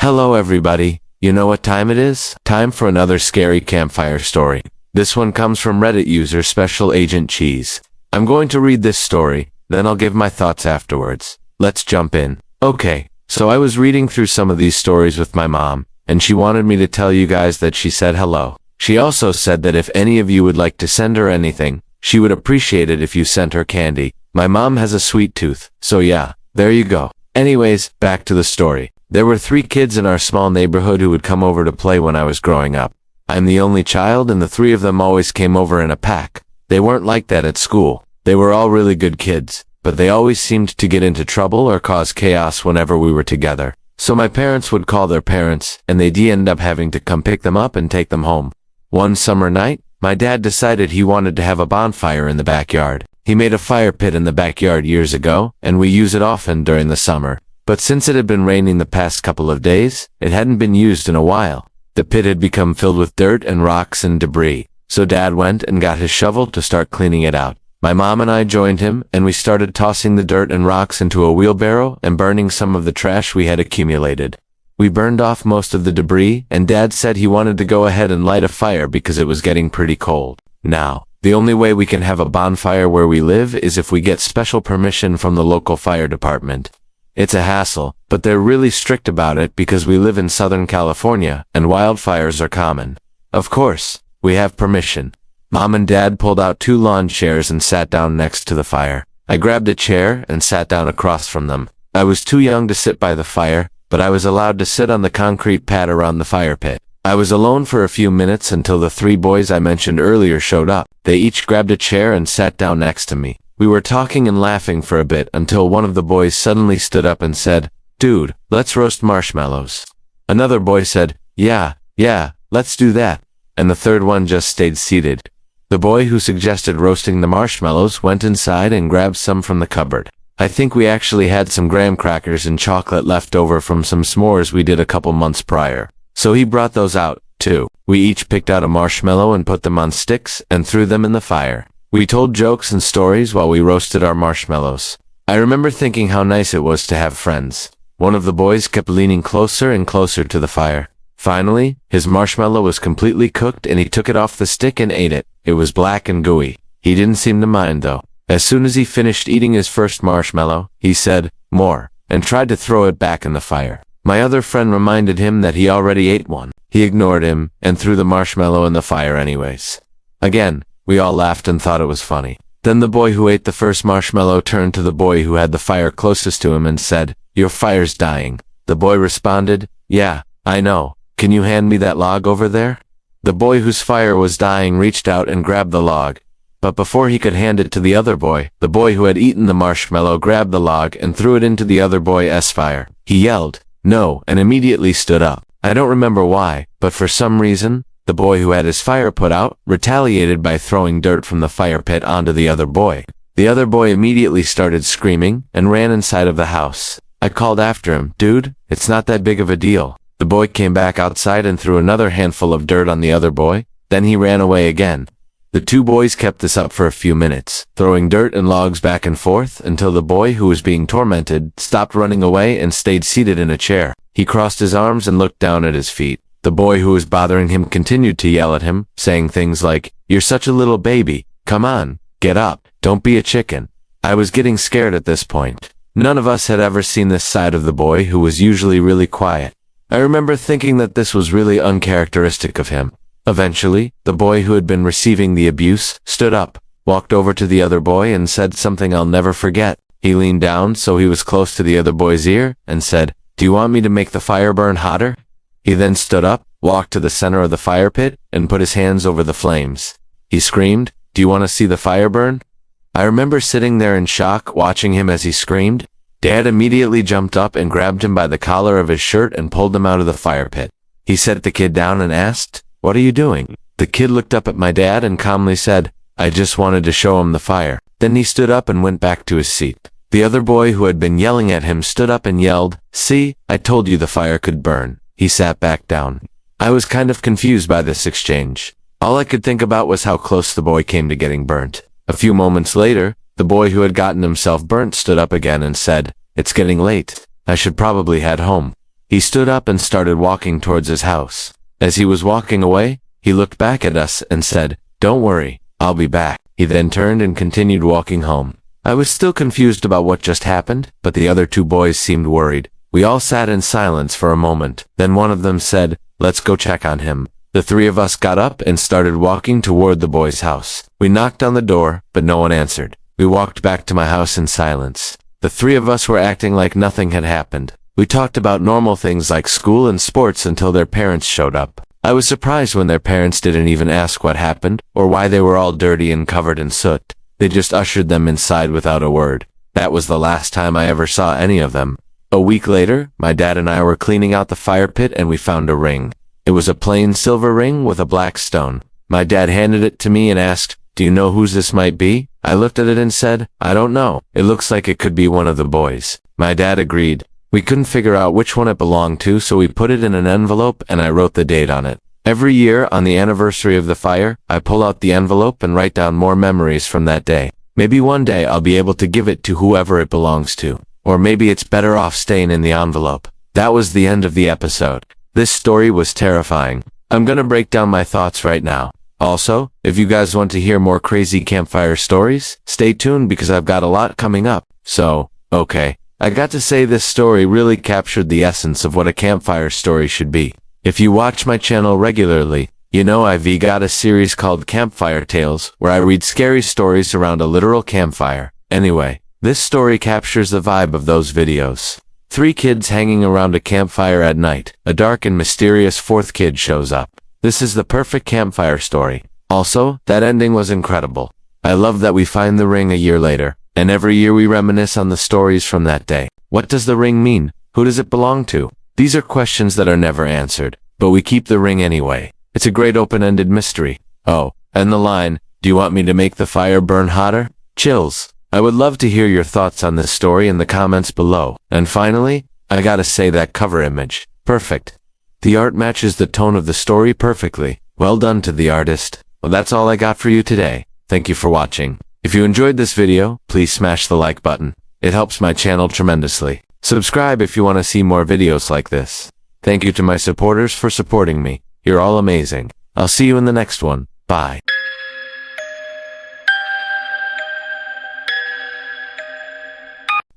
Hello everybody, you know what time it is? Time for another scary campfire story. This one comes from Reddit user Special Agent Cheese. I'm going to read this story, then I'll give my thoughts afterwards. Let's jump in. Okay, so I was reading through some of these stories with my mom, and she wanted me to tell you guys that she said hello. She also said that if any of you would like to send her anything, she would appreciate it if you sent her candy. My mom has a sweet tooth, so yeah, there you go. Anyways, back to the story. There were 3 kids in our small neighborhood who would come over to play when I was growing up. I'm the only child and the 3 of them always came over in a pack. They weren't like that at school. They were all really good kids, but they always seemed to get into trouble or cause chaos whenever we were together. So my parents would call their parents, and they'd end up having to come pick them up and take them home. One summer night, my dad decided he wanted to have a bonfire in the backyard. He made a fire pit in the backyard years ago, and we use it often during the summer. But since it had been raining the past couple of days, it hadn't been used in a while. The pit had become filled with dirt and rocks and debris, so Dad went and got his shovel to start cleaning it out. My mom and I joined him, and we started tossing the dirt and rocks into a wheelbarrow and burning some of the trash we had accumulated. We burned off most of the debris, and Dad said he wanted to go ahead and light a fire because it was getting pretty cold. Now, the only way we can have a bonfire where we live is if we get special permission from the local fire department. It's a hassle, but they're really strict about it because we live in Southern California and wildfires are common. Of course, we have permission. Mom and Dad pulled out 2 lawn chairs and sat down next to the fire. I grabbed a chair and sat down across from them. I was too young to sit by the fire, but I was allowed to sit on the concrete pad around the fire pit. I was alone for a few minutes until the 3 boys I mentioned earlier showed up. They each grabbed a chair and sat down next to me. We were talking and laughing for a bit until one of the boys suddenly stood up and said, "Dude, let's roast marshmallows." Another boy said, Yeah, let's do that." And the third one just stayed seated. The boy who suggested roasting the marshmallows went inside and grabbed some from the cupboard. I think we actually had some graham crackers and chocolate left over from some s'mores we did a couple months prior. So he brought those out, too. We each picked out a marshmallow and put them on sticks and threw them in the fire. We told jokes and stories while we roasted our marshmallows. I remember thinking how nice it was to have friends. One of the boys kept leaning closer and closer to the fire. Finally, his marshmallow was completely cooked and he took it off the stick and ate it. It was black and gooey. He didn't seem to mind though. As soon as he finished eating his first marshmallow, he said, "More," and tried to throw it back in the fire. My other friend reminded him that he already ate one. He ignored him and threw the marshmallow in the fire anyways. Again, we all laughed and thought it was funny. Then the boy who ate the first marshmallow turned to the boy who had the fire closest to him and said, "Your fire's dying." The boy responded, "Yeah, I know. Can you hand me that log over there?" The boy whose fire was dying reached out and grabbed the log. But before he could hand it to the other boy, the boy who had eaten the marshmallow grabbed the log and threw it into the other boy's fire. He yelled, "No," and immediately stood up. I don't remember why, but for some reason, the boy who had his fire put out retaliated by throwing dirt from the fire pit onto the other boy. The other boy immediately started screaming and ran inside of the house. I called after him, "Dude, it's not that big of a deal." The boy came back outside and threw another handful of dirt on the other boy, then he ran away again. The 2 boys kept this up for a few minutes, throwing dirt and logs back and forth until the boy who was being tormented stopped running away and stayed seated in a chair. He crossed his arms and looked down at his feet. The boy who was bothering him continued to yell at him, saying things like, "You're such a little baby. Come on, get up. Don't be a chicken." I was getting scared at this point. None of us had ever seen this side of the boy who was usually really quiet. I remember thinking that this was really uncharacteristic of him. Eventually, the boy who had been receiving the abuse stood up, walked over to the other boy and said something I'll never forget. He leaned down so he was close to the other boy's ear and said, "Do you want me to make the fire burn hotter?" He then stood up, walked to the center of the fire pit, and put his hands over the flames. He screamed, "Do you want to see the fire burn?" I remember sitting there in shock watching him as he screamed. Dad immediately jumped up and grabbed him by the collar of his shirt and pulled him out of the fire pit. He set the kid down and asked, "What are you doing?" The kid looked up at my dad and calmly said, "I just wanted to show him the fire." Then he stood up and went back to his seat. The other boy who had been yelling at him stood up and yelled, "See, I told you the fire could burn." He sat back down. I was kind of confused by this exchange. All I could think about was how close the boy came to getting burnt. A few moments later, the boy who had gotten himself burnt stood up again and said, "It's getting late. I should probably head home." He stood up and started walking towards his house. As he was walking away, he looked back at us and said, "Don't worry, I'll be back." He then turned and continued walking home. I was still confused about what just happened, but the other two boys seemed worried. We all sat in silence for a moment. Then one of them said, "Let's go check on him." The three of us got up and started walking toward the boy's house. We knocked on the door, but no one answered. We walked back to my house in silence. The three of us were acting like nothing had happened. We talked about normal things like school and sports until their parents showed up. I was surprised when their parents didn't even ask what happened, or why they were all dirty and covered in soot. They just ushered them inside without a word. That was the last time I ever saw any of them. A week later, my dad and I were cleaning out the fire pit and we found a ring. It was a plain silver ring with a black stone. My dad handed it to me and asked, "Do you know whose this might be?" I looked at it and said, "I don't know. It looks like it could be one of the boys." My dad agreed. We couldn't figure out which one it belonged to, so we put it in an envelope and I wrote the date on it. Every year, on the anniversary of the fire, I pull out the envelope and write down more memories from that day. Maybe one day I'll be able to give it to whoever it belongs to. Or maybe it's better off staying in the envelope. That was the end of the episode. This story was terrifying. I'm gonna break down my thoughts right now. Also, if you guys want to hear more crazy campfire stories, stay tuned because I've got a lot coming up. So, okay. I got to say this story really captured the essence of what a campfire story should be. If you watch my channel regularly, you know I've got a series called Campfire Tales, where I read scary stories around a literal campfire. Anyway, this story captures the vibe of those videos. Three kids hanging around a campfire at night. A dark and mysterious fourth kid shows up. This is the perfect campfire story. Also, that ending was incredible. I love that we find the ring a year later, and every year we reminisce on the stories from that day. What does the ring mean? Who does it belong to? These are questions that are never answered, but we keep the ring anyway. It's a great open-ended mystery. Oh, and the line, "Do you want me to make the fire burn hotter?" Chills. I would love to hear your thoughts on this story in the comments below. And finally, I gotta say that cover image. Perfect. The art matches the tone of the story perfectly. Well done to the artist. Well, that's all I got for you today. Thank you for watching. If you enjoyed this video, please smash the like button. It helps my channel tremendously. Subscribe if you want to see more videos like this. Thank you to my supporters for supporting me. You're all amazing. I'll see you in the next one. Bye.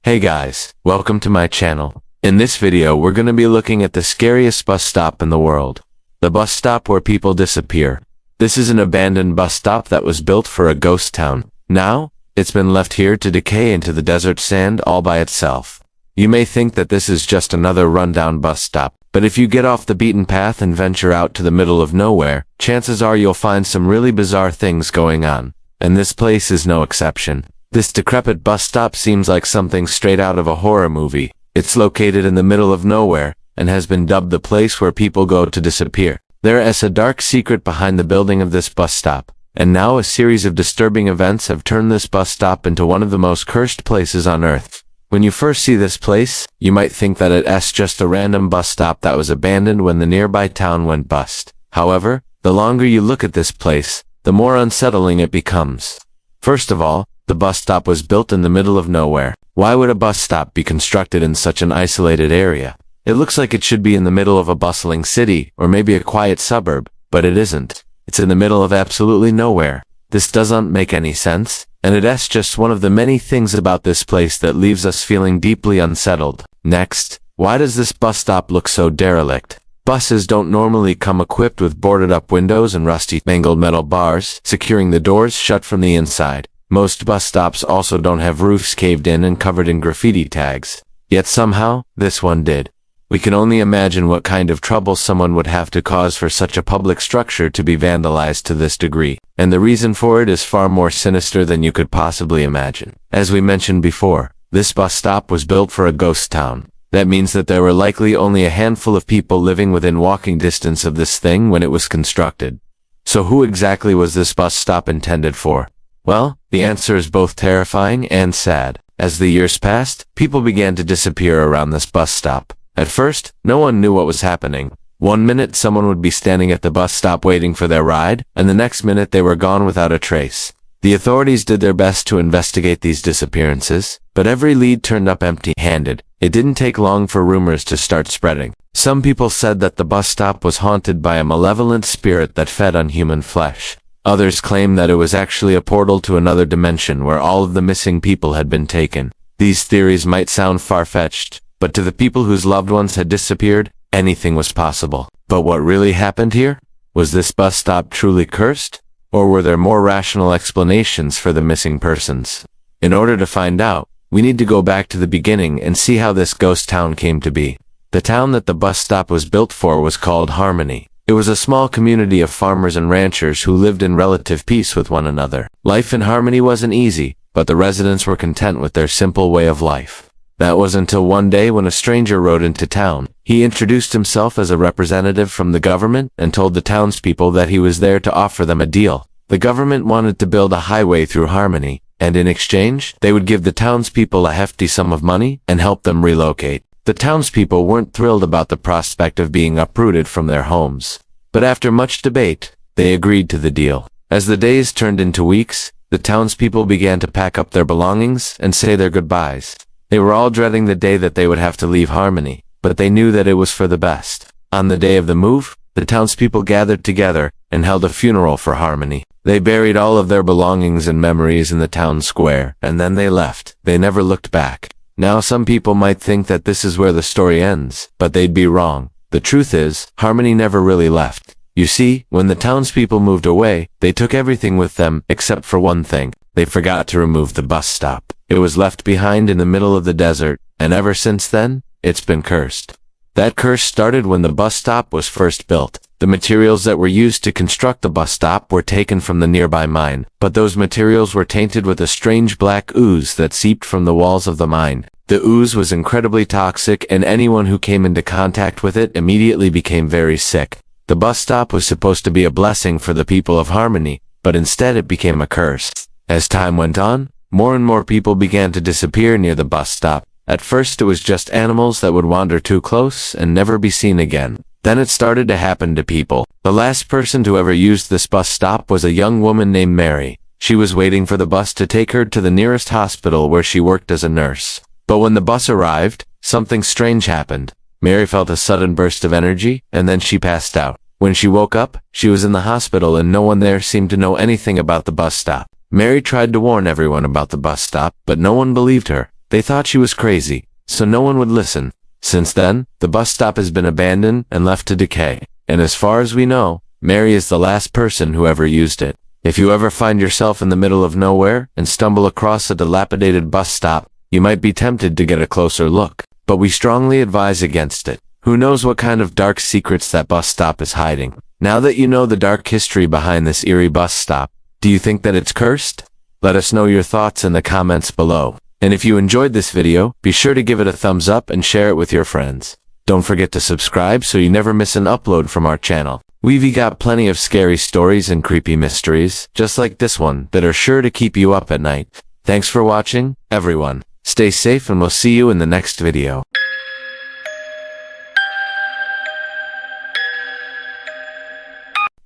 Hey guys, welcome to my channel. In this video, we're going to be looking at the scariest bus stop in the world. The bus stop where people disappear. This is an abandoned bus stop that was built for a ghost town. Now, it's been left here to decay into the desert sand all by itself. You may think that this is just another rundown bus stop, but if you get off the beaten path and venture out to the middle of nowhere, chances are you'll find some really bizarre things going on. And this place is no exception. This decrepit bus stop seems like something straight out of a horror movie. It's located in the middle of nowhere, and has been dubbed the place where people go to disappear. There is a dark secret behind the building of this bus stop, and now a series of disturbing events have turned this bus stop into one of the most cursed places on Earth. When you first see this place, you might think that it's just a random bus stop that was abandoned when the nearby town went bust. However, the longer you look at this place, the more unsettling it becomes. First of all, the bus stop was built in the middle of nowhere. Why would a bus stop be constructed in such an isolated area? It looks like it should be in the middle of a bustling city, or maybe a quiet suburb, but it isn't. It's in the middle of absolutely nowhere. This doesn't make any sense, and it's just one of the many things about this place that leaves us feeling deeply unsettled. Next, why does this bus stop look so derelict? Buses don't normally come equipped with boarded-up windows and rusty, mangled metal bars, securing the doors shut from the inside. Most bus stops also don't have roofs caved in and covered in graffiti tags. Yet somehow, this one did. We can only imagine what kind of trouble someone would have to cause for such a public structure to be vandalized to this degree. And the reason for it is far more sinister than you could possibly imagine. As we mentioned before, this bus stop was built for a ghost town. That means that there were likely only a handful of people living within walking distance of this thing when it was constructed. So who exactly was this bus stop intended for? Well, the answer is both terrifying and sad. As the years passed, people began to disappear around this bus stop. At first, no one knew what was happening. One minute someone would be standing at the bus stop waiting for their ride, and the next minute they were gone without a trace. The authorities did their best to investigate these disappearances, but every lead turned up empty-handed. It didn't take long for rumors to start spreading. Some people said that the bus stop was haunted by a malevolent spirit that fed on human flesh. Others claimed that it was actually a portal to another dimension where all of the missing people had been taken. These theories might sound far-fetched, but to the people whose loved ones had disappeared, anything was possible. But what really happened here? Was this bus stop truly cursed? Or were there more rational explanations for the missing persons? In order to find out, we need to go back to the beginning and see how this ghost town came to be. The town that the bus stop was built for was called Harmony. It was a small community of farmers and ranchers who lived in relative peace with one another. Life in Harmony wasn't easy, but the residents were content with their simple way of life. That was until one day when a stranger rode into town. He introduced himself as a representative from the government and told the townspeople that he was there to offer them a deal. The government wanted to build a highway through Harmony, and in exchange, they would give the townspeople a hefty sum of money and help them relocate. The townspeople weren't thrilled about the prospect of being uprooted from their homes. But after much debate, they agreed to the deal. As the days turned into weeks, the townspeople began to pack up their belongings and say their goodbyes. They were all dreading the day that they would have to leave Harmony, but they knew that it was for the best. On the day of the move, the townspeople gathered together and held a funeral for Harmony. They buried all of their belongings and memories in the town square, and then they left. They never looked back. Now some people might think that this is where the story ends, but they'd be wrong. The truth is, Harmony never really left. You see, when the townspeople moved away, they took everything with them except for one thing. They forgot to remove the bus stop. It was left behind in the middle of the desert, and ever since then, it's been cursed. That curse started when the bus stop was first built. The materials that were used to construct the bus stop were taken from the nearby mine, but those materials were tainted with a strange black ooze that seeped from the walls of the mine. The ooze was incredibly toxic, and anyone who came into contact with it immediately became very sick. The bus stop was supposed to be a blessing for the people of Harmony, but instead it became a curse. As time went on, more and more people began to disappear near the bus stop. At first it was just animals that would wander too close and never be seen again. Then it started to happen to people. The last person to ever use this bus stop was a young woman named Mary. She was waiting for the bus to take her to the nearest hospital where she worked as a nurse. But when the bus arrived, something strange happened. Mary felt a sudden burst of energy, and then she passed out. When she woke up, she was in the hospital and no one there seemed to know anything about the bus stop. Mary tried to warn everyone about the bus stop, but no one believed her. They thought she was crazy, so no one would listen. Since then, the bus stop has been abandoned and left to decay. And as far as we know, Mary is the last person who ever used it. If you ever find yourself in the middle of nowhere and stumble across a dilapidated bus stop, you might be tempted to get a closer look. But we strongly advise against it. Who knows what kind of dark secrets that bus stop is hiding? Now that you know the dark history behind this eerie bus stop, do you think that it's cursed? Let us know your thoughts in the comments below. And if you enjoyed this video, be sure to give it a thumbs up and share it with your friends. Don't forget to subscribe so you never miss an upload from our channel. We've got plenty of scary stories and creepy mysteries, just like this one, that are sure to keep you up at night. Thanks for watching, everyone. Stay safe and we'll see you in the next video.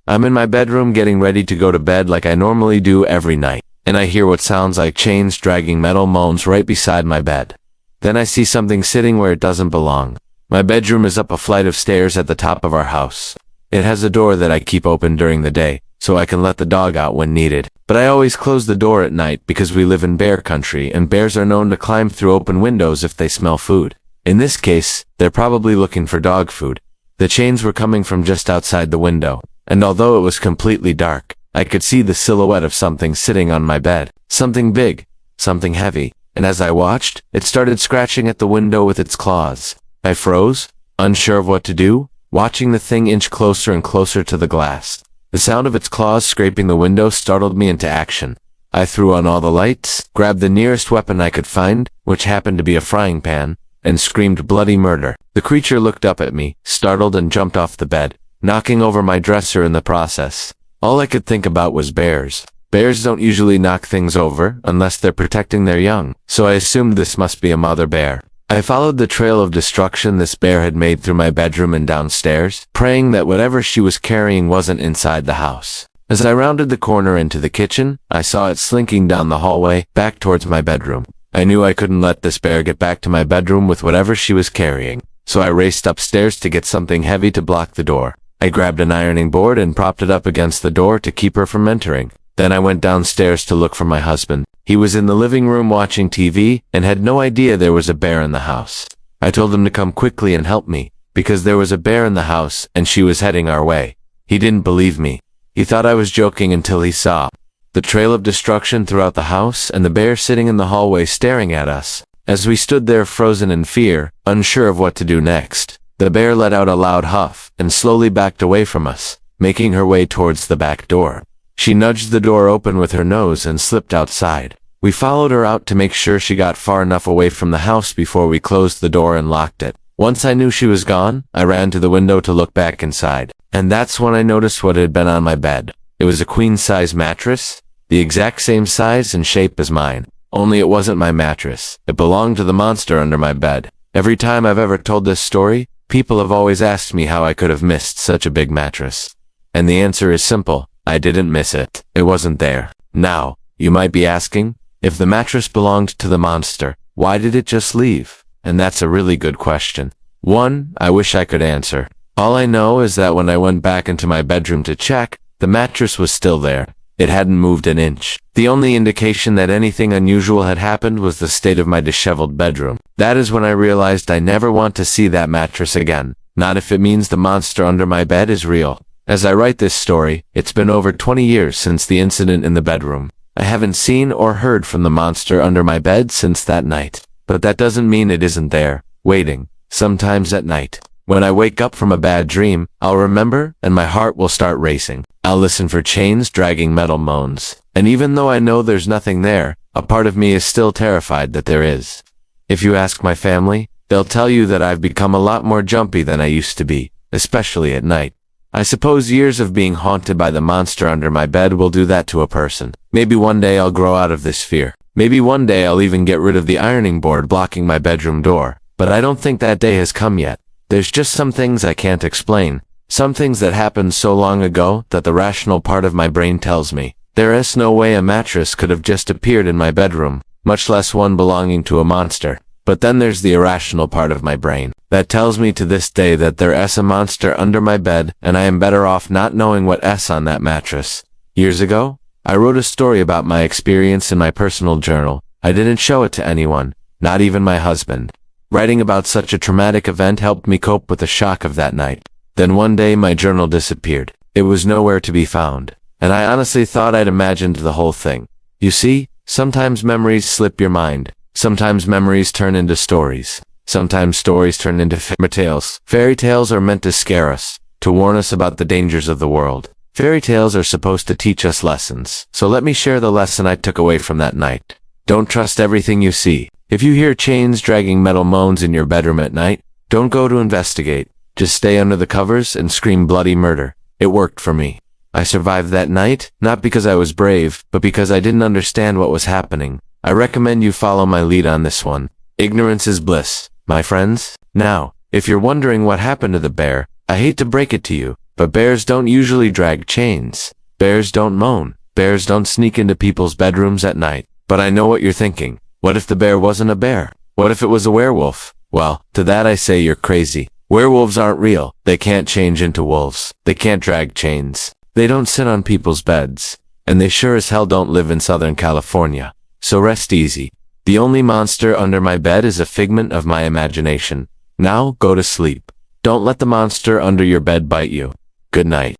I'm in my bedroom getting ready to go to bed like I normally do every night, and I hear what sounds like chains dragging metal moans right beside my bed. Then I see something sitting where it doesn't belong. My bedroom is up a flight of stairs at the top of our house. It has a door that I keep open during the day, so I can let the dog out when needed. But I always close the door at night because we live in bear country and bears are known to climb through open windows if they smell food. In this case, they're probably looking for dog food. The chains were coming from just outside the window, and although it was completely dark, I could see the silhouette of something sitting on my bed. Something big, something heavy, and as I watched, it started scratching at the window with its claws. I froze, unsure of what to do, watching the thing inch closer and closer to the glass. The sound of its claws scraping the window startled me into action. I threw on all the lights, grabbed the nearest weapon I could find, which happened to be a frying pan, and screamed bloody murder. The creature looked up at me, startled, and jumped off the bed, knocking over my dresser in the process. All I could think about was bears. Bears don't usually knock things over unless they're protecting their young, so I assumed this must be a mother bear. I followed the trail of destruction this bear had made through my bedroom and downstairs, praying that whatever she was carrying wasn't inside the house. As I rounded the corner into the kitchen, I saw it slinking down the hallway, back towards my bedroom. I knew I couldn't let this bear get back to my bedroom with whatever she was carrying, so I raced upstairs to get something heavy to block the door. I grabbed an ironing board and propped it up against the door to keep her from entering. Then I went downstairs to look for my husband. He was in the living room watching TV and had no idea there was a bear in the house. I told him to come quickly and help me, because there was a bear in the house and she was heading our way. He didn't believe me. He thought I was joking until he saw the trail of destruction throughout the house and the bear sitting in the hallway staring at us. As we stood there frozen in fear, unsure of what to do next, the bear let out a loud huff and slowly backed away from us, making her way towards the back door. She nudged the door open with her nose and slipped outside. We followed her out to make sure she got far enough away from the house before we closed the door and locked it. Once I knew she was gone, I ran to the window to look back inside. And that's when I noticed what had been on my bed. It was a queen-size mattress, the exact same size and shape as mine. Only it wasn't my mattress. It belonged to the monster under my bed. Every time I've ever told this story, people have always asked me how I could have missed such a big mattress. And the answer is simple. I didn't miss it. It wasn't there. Now, you might be asking, if the mattress belonged to the monster, why did it just leave? And that's a really good question. One, I wish I could answer. All I know is that when I went back into my bedroom to check, the mattress was still there. It hadn't moved an inch. The only indication that anything unusual had happened was the state of my disheveled bedroom. That is when I realized I never want to see that mattress again. Not if it means the monster under my bed is real. As I write this story, it's been over 20 years since the incident in the bedroom. I haven't seen or heard from the monster under my bed since that night. But that doesn't mean it isn't there, waiting, sometimes at night. When I wake up from a bad dream, I'll remember and my heart will start racing. I'll listen for chains dragging metal moans. And even though I know there's nothing there, a part of me is still terrified that there is. If you ask my family, they'll tell you that I've become a lot more jumpy than I used to be, especially at night. I suppose years of being haunted by the monster under my bed will do that to a person. Maybe one day I'll grow out of this fear. Maybe one day I'll even get rid of the ironing board blocking my bedroom door. But I don't think that day has come yet. There's just some things I can't explain. Some things that happened so long ago that the rational part of my brain tells me there is no way a mattress could have just appeared in my bedroom, much less one belonging to a monster. But then there's the irrational part of my brain that tells me to this day that there is a monster under my bed and I am better off not knowing what is on that mattress. Years ago, I wrote a story about my experience in my personal journal. I didn't show it to anyone, not even my husband. Writing about such a traumatic event helped me cope with the shock of that night. Then one day my journal disappeared. It was nowhere to be found, and I honestly thought I'd imagined the whole thing. You see, sometimes memories slip your mind. Sometimes memories turn into stories. Sometimes stories turn into fairy tales. Fairy tales are meant to scare us, to warn us about the dangers of the world. Fairy tales are supposed to teach us lessons. So let me share the lesson I took away from that night. Don't trust everything you see. If you hear chains dragging metal moans in your bedroom at night, don't go to investigate. Just stay under the covers and scream bloody murder. It worked for me. I survived that night, not because I was brave, but because I didn't understand what was happening. I recommend you follow my lead on this one. Ignorance is bliss, my friends. Now, if you're wondering what happened to the bear, I hate to break it to you, but bears don't usually drag chains. Bears don't moan. Bears don't sneak into people's bedrooms at night. But I know what you're thinking. What if the bear wasn't a bear? What if it was a werewolf? Well, to that I say you're crazy. Werewolves aren't real. They can't change into wolves. They can't drag chains. They don't sit on people's beds. And they sure as hell don't live in Southern California. So rest easy. The only monster under my bed is a figment of my imagination. Now go to sleep. Don't let the monster under your bed bite you. Good night.